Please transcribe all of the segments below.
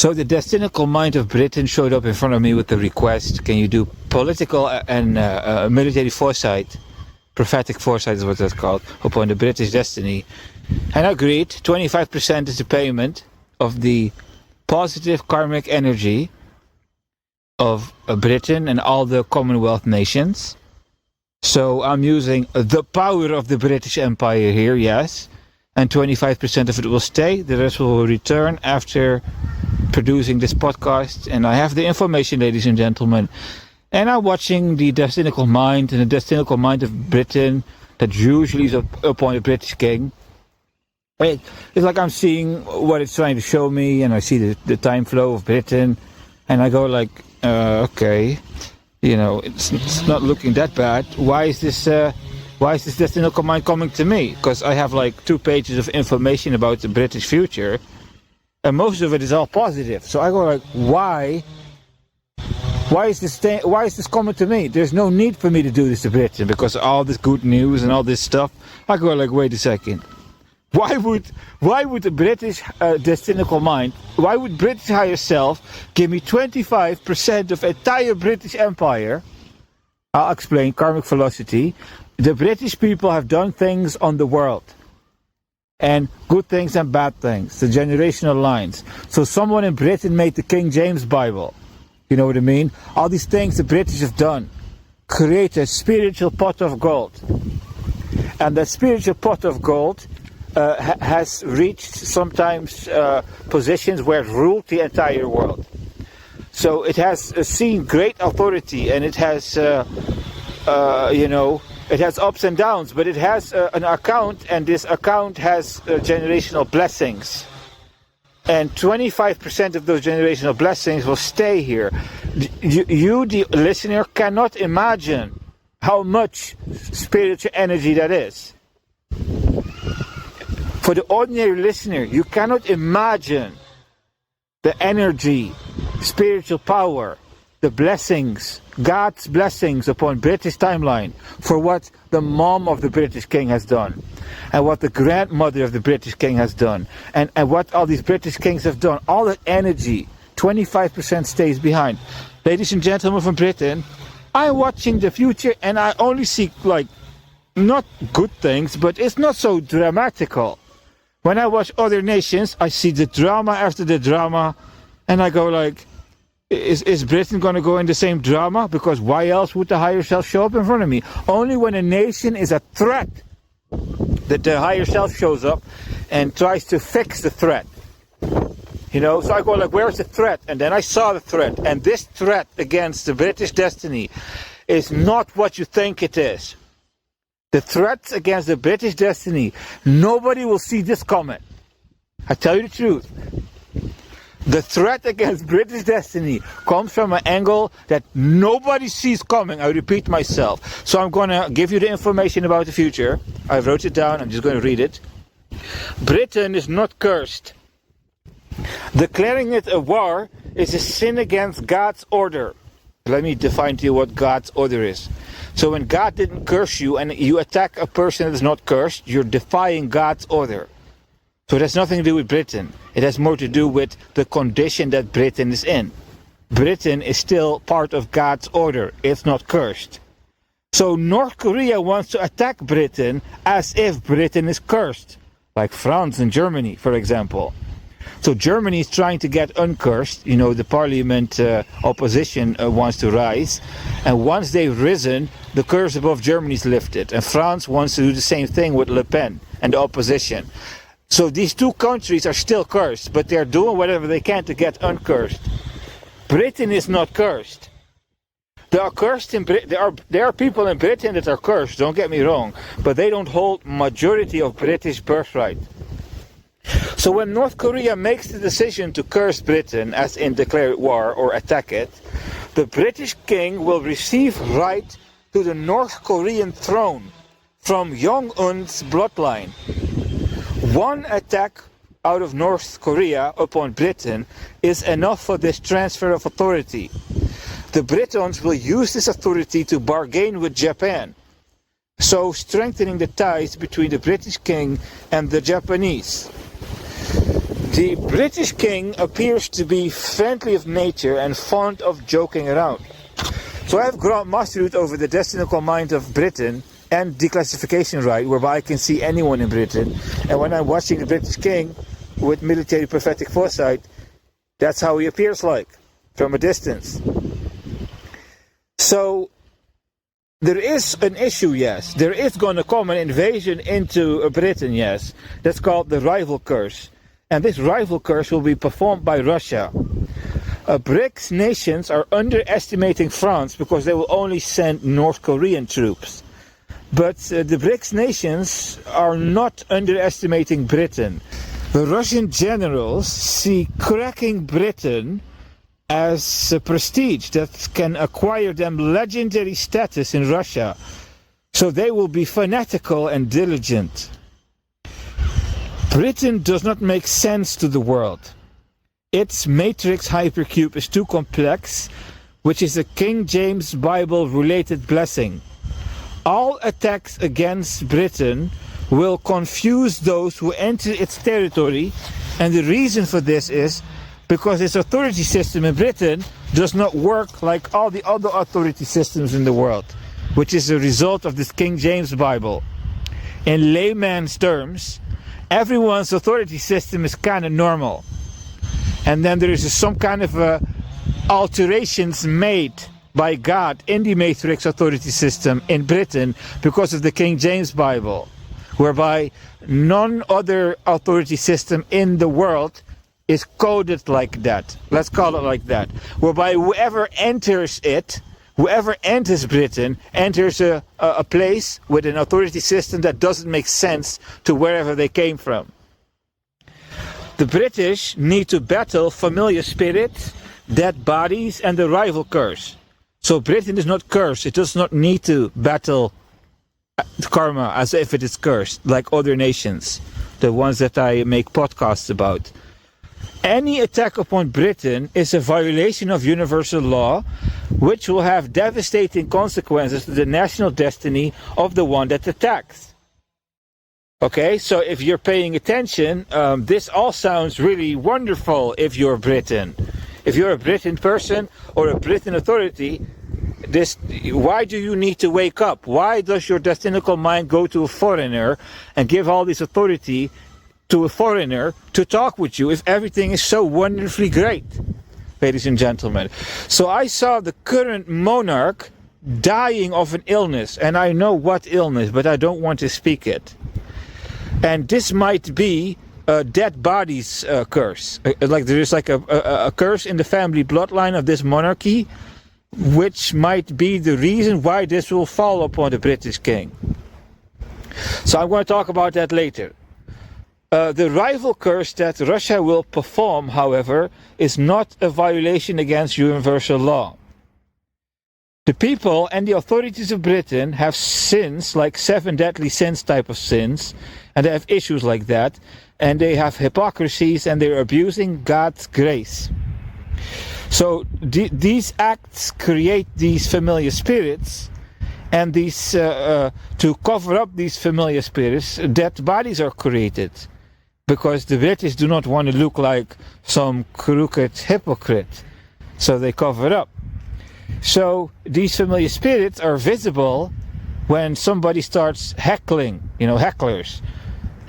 So the destinical mind of Britain showed up in front of me with the request, can you do political and military foresight, prophetic foresight is what that's called, upon the British destiny. And I agreed. 25% is the payment of the positive karmic energy of Britain and all the Commonwealth nations. So I'm using the power of the British Empire here, yes. And 25% of it will stay. The rest will return after producing this podcast. And I have the information, ladies and gentlemen. And I'm watching the destinical mind and the destinical mind of Britain that usually is upon the British king. It's like I'm seeing what it's trying to show me, and I see the time flow of Britain, and I go like, okay, you know, it's not looking that bad. Why is this destinical mind coming to me? Because I have like 2 pages of information about the British future, and most of it is all positive. So I go like, why is this coming to me? There's no need for me to do this to Britain because of all this good news and all this stuff. I go like, wait a second. Why would the British destinical mind, why would British higher self give me 25% of entire British Empire? I'll explain karmic velocity. The British people have done things on the world. And good things and bad things. The generational lines. So someone in Britain made the King James Bible. You know what I mean? All these things the British have done. Create a spiritual pot of gold. And that spiritual pot of gold has reached sometimes positions where it ruled the entire world. So it has seen great authority, and it has, it has ups and downs, but it has an account, and this account has generational blessings. And 25% of those generational blessings will stay here. You, the listener, cannot imagine how much spiritual energy that is. For the ordinary listener, you cannot imagine the energy, spiritual power, the blessings, God's blessings upon British timeline for what the mom of the British king has done, and what the grandmother of the British king has done, and what all these British kings have done. All that energy, 25% stays behind. Ladies and gentlemen from Britain, I'm watching the future, and I only see like not good things, but it's not so dramatical. When I watch other nations, I see the drama after the drama, and I go like, is Britain going to go in the same drama? Because why else would the higher self show up in front of me? Only when a nation is a threat that the higher self shows up and tries to fix the threat. You know, so I go like, where's the threat? And then I saw the threat. And this threat against the British destiny is not what you think it is. The threats against the British destiny, nobody will see this coming. I tell you the truth. The threat against British destiny comes from an angle that nobody sees coming. I repeat myself. So I'm going to give you the information about the future. I wrote it down. I'm just going to read it. Britain is not cursed. Declaring it a war is a sin against God's order. Let me define to you what God's order is. So when God didn't curse you and you attack a person that is not cursed, you're defying God's order. So it has nothing to do with Britain. It has more to do with the condition that Britain is in. Britain is still part of God's order. It's not cursed. So North Korea wants to attack Britain as if Britain is cursed. Like France and Germany, for example. So Germany is trying to get uncursed. You know, the parliament opposition wants to rise. And once they've risen, the curse above Germany is lifted. And France wants to do the same thing with Le Pen and the opposition. So these two countries are still cursed, but they're doing whatever they can to get uncursed. Britain is not cursed. There are people in Britain that are cursed, don't get me wrong, but they don't hold majority of British birthright. So when North Korea makes the decision to curse Britain, as in declare war or attack it, the British king will receive right to the North Korean throne from Jong-un's bloodline. One attack out of North Korea upon Britain is enough for this transfer of authority. The Britons will use this authority to bargain with Japan, so strengthening the ties between the British king and the Japanese. The British king appears to be friendly of nature and fond of joking around. So I have grand mastery over the destinical mind of Britain and declassification right, whereby I can see anyone in Britain. And when I'm watching the British king with military prophetic foresight, that's how he appears like, from a distance. So there is an issue, yes. There is going to come an invasion into Britain, yes. That's called the rival curse. And this rival curse will be performed by Russia. BRICS nations are underestimating France because they will only send North Korean troops. But the BRICS nations are not underestimating Britain. The Russian generals see cracking Britain as a prestige that can acquire them legendary status in Russia. So they will be fanatical and diligent. Britain does not make sense to the world. Its matrix hypercube is too complex, which is a King James Bible related blessing. All attacks against Britain will confuse those who enter its territory, and the reason for this is because its authority system in Britain does not work like all the other authority systems in the world, which is a result of this King James Bible. In layman's terms, everyone's authority system is kind of normal. And then there is some kind of alterations made by God in the matrix authority system in Britain because of the King James Bible, whereby none other authority system in the world is coded like that. Let's call it like that. Whereby whoever enters Britain, enters a place with an authority system that doesn't make sense to wherever they came from. The British need to battle familiar spirits, dead bodies, and the rival curse. So Britain is not cursed. It does not need to battle karma as if it is cursed, like other nations, the ones that I make podcasts about. Any attack upon Britain is a violation of universal law, which will have devastating consequences to the national destiny of the one that attacks. Okay, so if you're paying attention, this all sounds really wonderful if you're Britain. If you're a Britain person or a Britain authority, why do you need to wake up? Why does your destinical mind go to a foreigner and give all this authority to a foreigner to talk with you if everything is so wonderfully great, ladies and gentlemen? So I saw the current monarch dying of an illness, and I know what illness, but I don't want to speak it. And this might be a dead bodies curse. Like there is like a curse in the family bloodline of this monarchy, which might be the reason why this will fall upon the British king. So I'm going to talk about that later. The rival curse that Russia will perform, however, is not a violation against universal law. The people and the authorities of Britain have sins, like 7 deadly sins type of sins, and they have issues like that, and they have hypocrisies, and they're abusing God's grace. So these acts create these familiar spirits, and these to cover up these familiar spirits, dead bodies are created, because the British do not want to look like some crooked hypocrite, so they cover it up. So these familiar spirits are visible when somebody starts heckling, hecklers,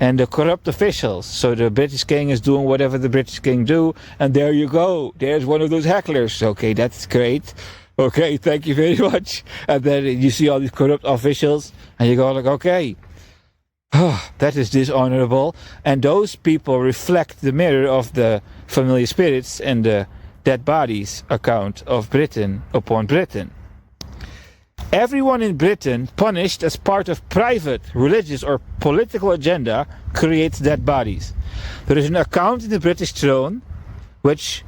and the corrupt officials. So the British king is doing whatever the British king do, and there you go, there's one of those hecklers. Okay, that's great. Okay, thank you very much. And then you see all these corrupt officials, and you go like, okay, that is dishonorable. And those people reflect the mirror of the familiar spirits and the dead bodies account of Britain upon Britain. Everyone in Britain punished as part of private, religious or political agenda creates dead bodies. There is an account in the British throne which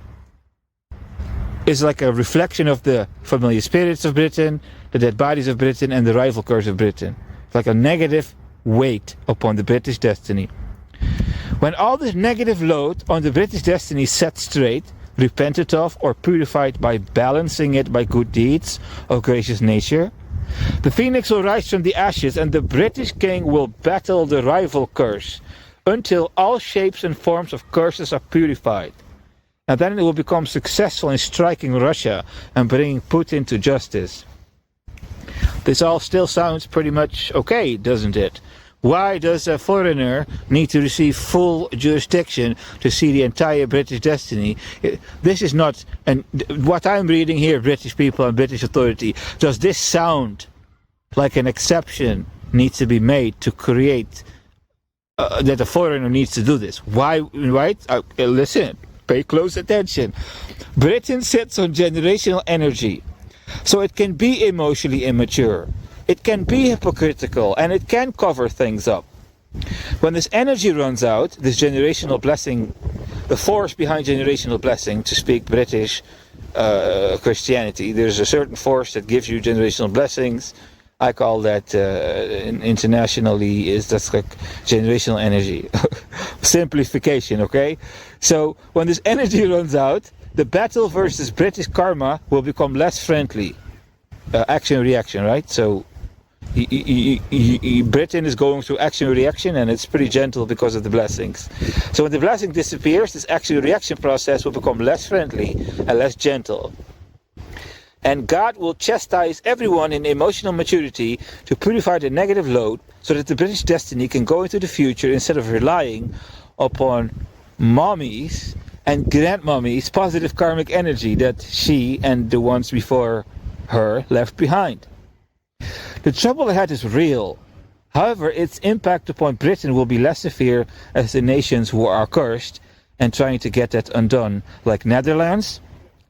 is like a reflection of the familiar spirits of Britain, the dead bodies of Britain, and the rival curse of Britain. It's like a negative weight upon the British destiny. When all this negative load on the British destiny is set straight, repented of or purified by balancing it by good deeds of gracious nature, the phoenix will rise from the ashes, and the British king will battle the rival curse until all shapes and forms of curses are purified. And then it will become successful in striking Russia and bringing Putin to justice. This all still sounds pretty much okay, doesn't it? Why does a foreigner need to receive full jurisdiction to see the entire British destiny? This is not, and what I'm reading here, British people and British authority, does this sound like an exception needs to be made to create that a foreigner needs to do this? Why, right? Listen, pay close attention. Britain sits on generational energy, so it can be emotionally immature. It can be hypocritical, and it can cover things up. When this energy runs out, this generational blessing, the force behind generational blessing, to speak British Christianity, there's a certain force that gives you generational blessings. I call that internationally that's like generational energy. Simplification, okay? So when this energy runs out, the battle versus British karma will become less friendly. Action reaction, right? So Britain is going through action reaction, and it's pretty gentle because of the blessings. So when the blessing disappears, this action reaction process will become less friendly and less gentle. And God will chastise everyone in emotional maturity to purify the negative load so that the British destiny can go into the future instead of relying upon mommies and grandmommies' positive karmic energy that she and the ones before her left behind. The trouble ahead is real. However, its impact upon Britain will be less severe as the nations who are cursed and trying to get that undone, like Netherlands,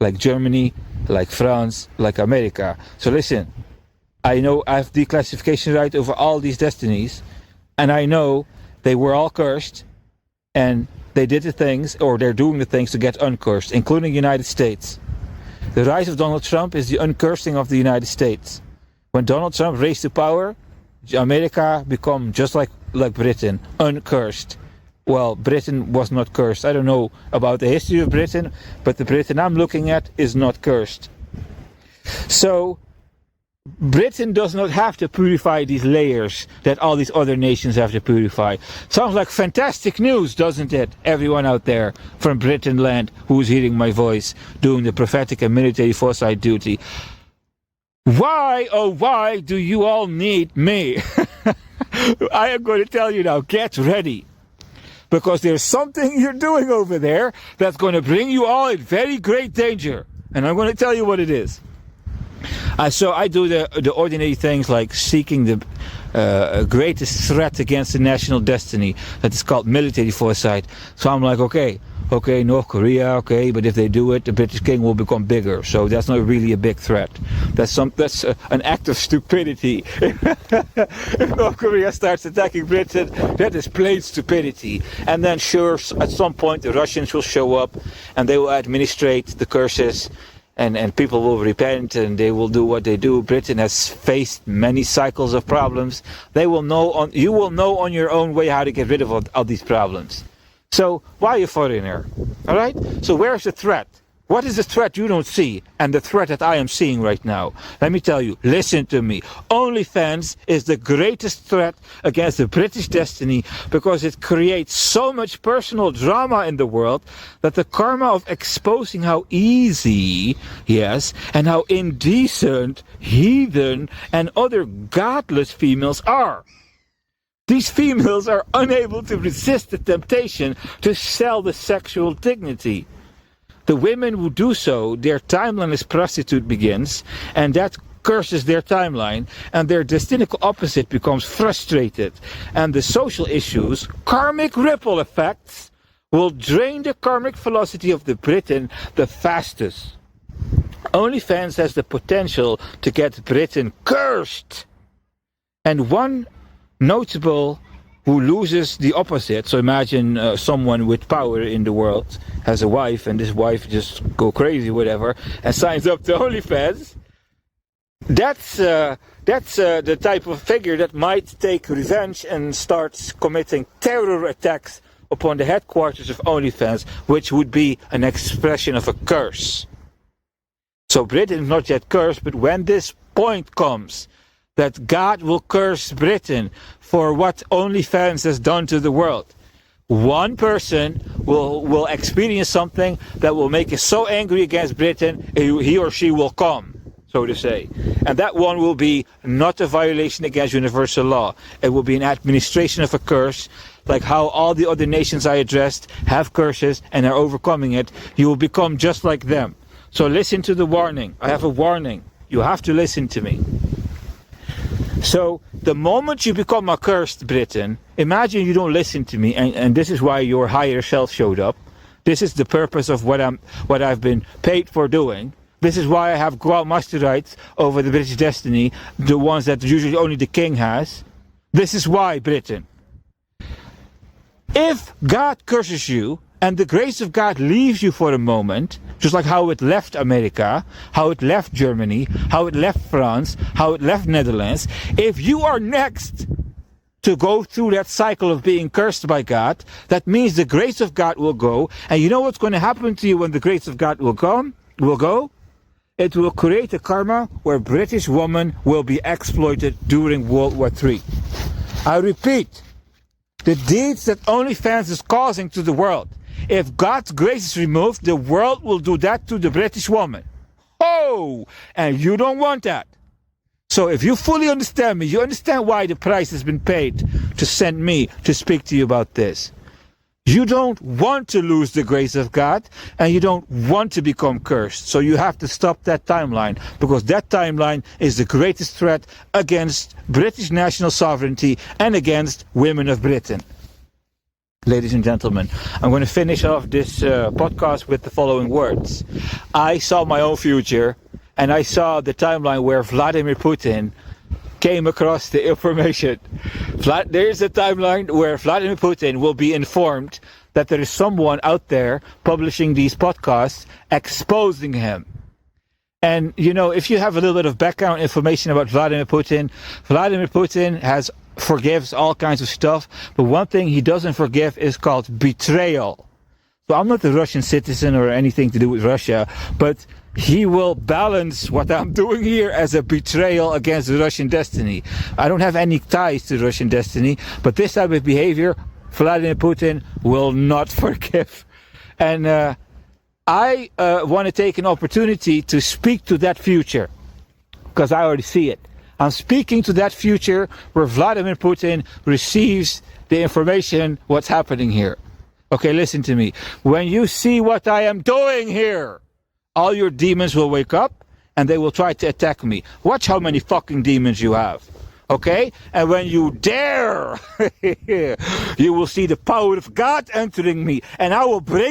like Germany, like France, like America. So listen, I know I have declassification right over all these destinies, and I know they were all cursed, and they did the things, or they're doing the things to get uncursed, including the United States. The rise of Donald Trump is the uncursing of the United States. When Donald Trump raised to power, America became just like Britain, uncursed. Well, Britain was not cursed. I don't know about the history of Britain, but the Britain I'm looking at is not cursed. So, Britain does not have to purify these layers that all these other nations have to purify. Sounds like fantastic news, doesn't it? Everyone out there from Britain land who's hearing my voice, doing the prophetic and military foresight duty. Why, oh why do you all need me? I am going to tell you now, get ready. Because there's something you're doing over there that's going to bring you all in very great danger. And I'm going to tell you what it is. So I do the ordinary things like seeking the greatest threat against the national destiny. That is called military foresight. So I'm like, okay, North Korea, okay, but if they do it, the British king will become bigger. So that's not really a big threat. That's an act of stupidity. If North Korea starts attacking Britain, that is plain stupidity. And then sure, at some point the Russians will show up and they will administrate the curses. And people will repent and they will do what they do. Britain has faced many cycles of problems. You will know on your own way how to get rid of all these problems. So why a foreigner? All right? So where's the threat? What is the threat you don't see and the threat that I am seeing right now? Let me tell you, listen to me. OnlyFans is the greatest threat against the British destiny because it creates so much personal drama in the world that the karma of exposing how easy, yes, and how indecent, heathen, and other godless females are. These females are unable to resist the temptation to sell the sexual dignity. The women who do so, their timeline as prostitute begins, and that curses their timeline, and their destinical opposite becomes frustrated. And the social issues, karmic ripple effects, will drain the karmic velocity of the Britain the fastest. OnlyFans has the potential to get Britain cursed. And one notable who loses the opposite. So imagine someone with power in the world has a wife, and this wife just go crazy, whatever, and signs up to OnlyFans. That's the type of figure that might take revenge and starts committing terror attacks upon the headquarters of OnlyFans, which would be an expression of a curse. So Britain is not yet cursed, but when this point comes, that God will curse Britain for what OnlyFans has done to the world, one person will experience something that will make us so angry against Britain, he or she will come, so to say. And that one will be not a violation against universal law. It will be an administration of a curse, like how all the other nations I addressed have curses and are overcoming it. You will become just like them. So listen to the warning. I have a warning. You have to listen to me. So the moment you become accursed, Britain, imagine you don't listen to me, and this is why your higher self showed up. This is the purpose of what I've been paid for doing. This is why I have Grand Master rights over the British destiny, the ones that usually only the king has. This is why, Britain. If God curses you, and the grace of God leaves you for a moment, just like how it left America, how it left Germany, how it left France, how it left Netherlands, if you are next to go through that cycle of being cursed by God, that means the grace of God will go. And you know what's going to happen to you when the grace of God will go? It will create a karma where British women will be exploited during World War III. I repeat, the deeds that OnlyFans is causing to the world, if God's grace is removed, the world will do that to the British woman. Oh, and you don't want that. So if you fully understand me, you understand why the price has been paid to send me to speak to you about this. You don't want to lose the grace of God, and you don't want to become cursed. So you have to stop that timeline, because that timeline is the greatest threat against British national sovereignty and against women of Britain. Ladies and gentlemen, I'm going to finish off this podcast with the following words. I saw my own future, and I saw the timeline where Vladimir Putin came across the information. There's a timeline where Vladimir Putin will be informed that there is someone out there publishing these podcasts exposing him. And, you know, if you have a little bit of background information about Vladimir Putin forgives all kinds of stuff, but one thing he doesn't forgive is called betrayal. So I'm not a Russian citizen or anything to do with Russia, but he will balance what I'm doing here as a betrayal against the Russian destiny. I don't have any ties to Russian destiny, but this type of behavior, Vladimir Putin will not forgive. And I want to take an opportunity to speak to that future, because I already see it. I'm speaking to that future where Vladimir Putin receives the information, what's happening here. Okay, listen to me. When you see what I am doing here, all your demons will wake up and they will try to attack me. Watch how many fucking demons you have. Okay? And when you dare, you will see the power of God entering me, and I will bring